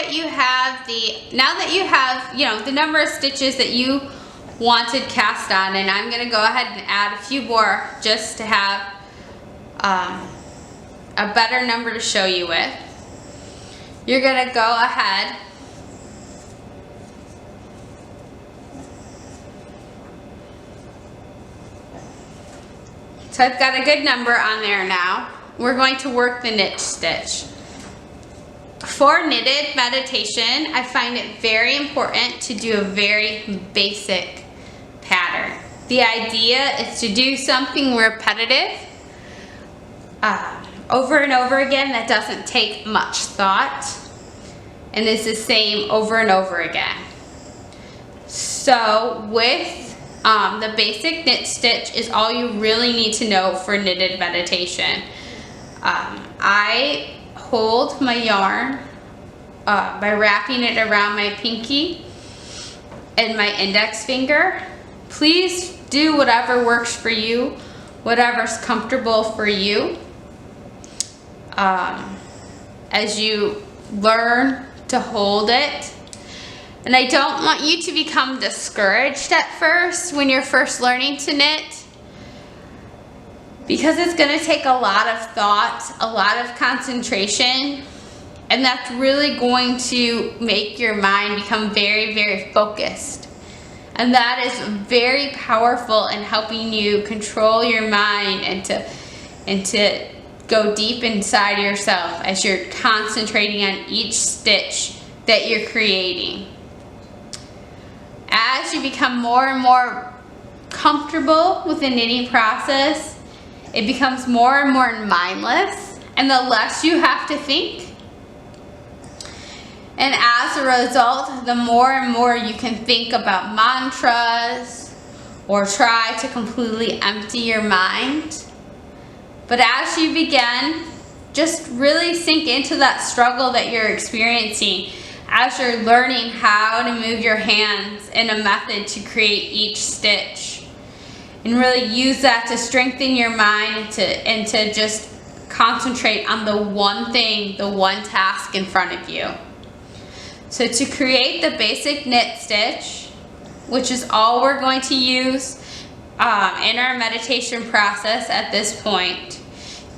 that you have the number of stitches that you wanted cast on, and I'm going to go ahead and add a few more just to have a better number to show you with. You're going to go ahead so I've got a good number on there now. We're going to work the knit stitch. For knitted meditation, I find it very important to do a very basic pattern. The idea is to do something repetitive over and over again that doesn't take much thought and is the same over and over again. So with the basic knit stitch is all you really need to know for knitted meditation. I hold my yarn by wrapping it around my pinky and my index finger. Please do whatever works for you, whatever's comfortable for you. As you learn to hold it. And I don't want you to become discouraged at first when you're first learning to knit, because it's going to take a lot of thought, a lot of concentration, and that's really going to make your mind become very, very focused. And that is very powerful in helping you control your mind and to go deep inside yourself as you're concentrating on each stitch that you're creating. As you become more and more comfortable with the knitting process, it becomes more and more mindless, and the less you have to think. And as a result, the more and more you can think about mantras or try to completely empty your mind. But as you begin, just really sink into that struggle that you're experiencing as you're learning how to move your hands in a method to create each stitch. And really use that to strengthen your mind and to just concentrate on the one thing, the one task in front of you. So to create the basic knit stitch, which is all we're going to use in our meditation process at this point,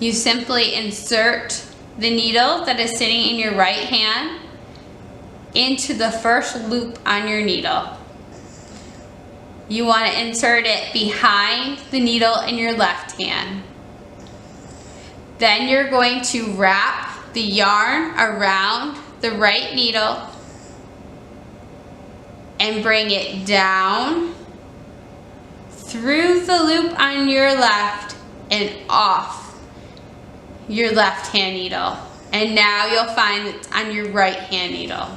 you simply insert the needle that is sitting in your right hand into the first loop on your needle. You want to insert it behind the needle in your left hand. Then you're going to wrap the yarn around the right needle and bring it down through the loop on your left and off your left hand needle. And now you'll find it's on your right hand needle.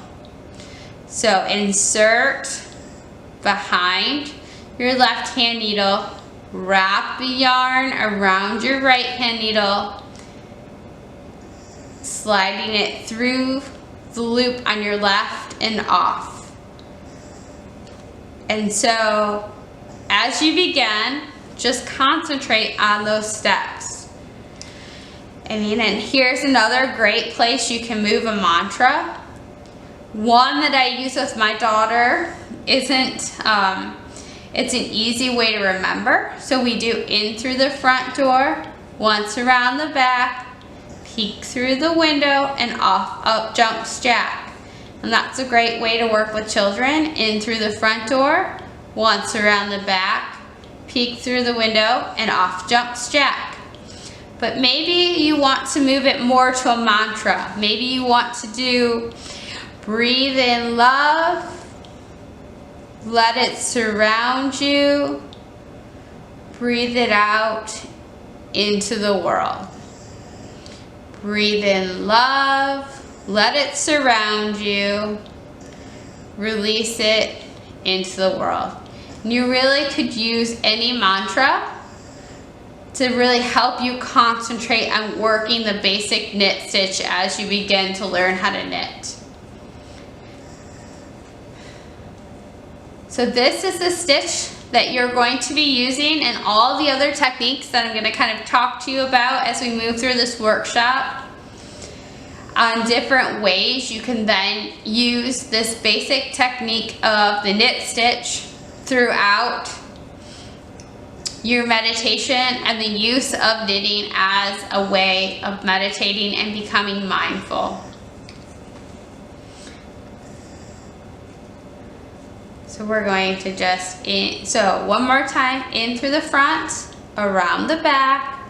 So insert behind your left hand needle, wrap the yarn around your right hand needle, sliding it through the loop on your left and off. And so as you begin, just concentrate on those steps. And here's another great place you can move a mantra. One that I use with my daughter it's an easy way to remember. So we do in through the front door, once around the back, peek through the window, and off up jumps Jack. And that's a great way to work with children. In through the front door, once around the back, peek through the window, and off jumps Jack. But maybe you want to move it more to a mantra. Maybe you want to do breathe in love, let it surround you, breathe it out into the world. Breathe in love, let it surround you, release it into the world. And you really could use any mantra to really help you concentrate on working the basic knit stitch as you begin to learn how to knit. So this is the stitch that you're going to be using, and all the other techniques that I'm going to kind of talk to you about as we move through this workshop. on different ways you can then use this basic technique of the knit stitch throughout your meditation and the use of knitting as a way of meditating and becoming mindful. So we're going to just, so one more time, in through the front, around the back,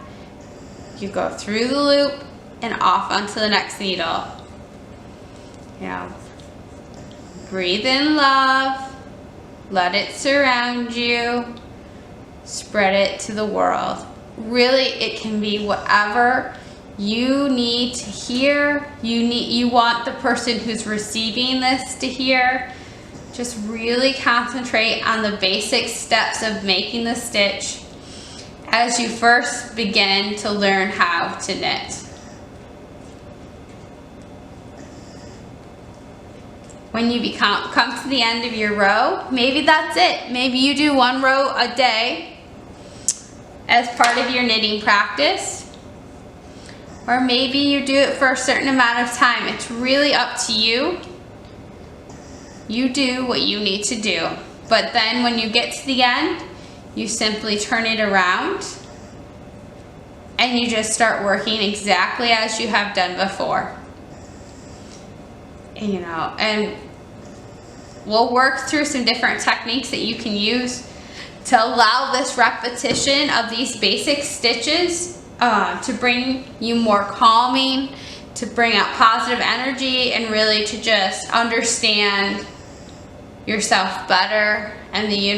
you go through the loop and off onto the next needle. Now, breathe in love, let it surround you, spread it to the world. Really, it can be whatever you need to hear, you want the person who's receiving this to hear. Just really concentrate on the basic steps of making the stitch as you first begin to learn how to knit. When you come to the end of your row, maybe that's it. Maybe you do one row a day as part of your knitting practice. Or maybe you do it for a certain amount of time. It's really up to you. You do what you need to do. But then when you get to the end, you simply turn it around and you just start working exactly as you have done before. And we'll work through some different techniques that you can use to allow this repetition of these basic stitches to bring you more calming, to bring out positive energy, and really to just understand yourself better and the universe.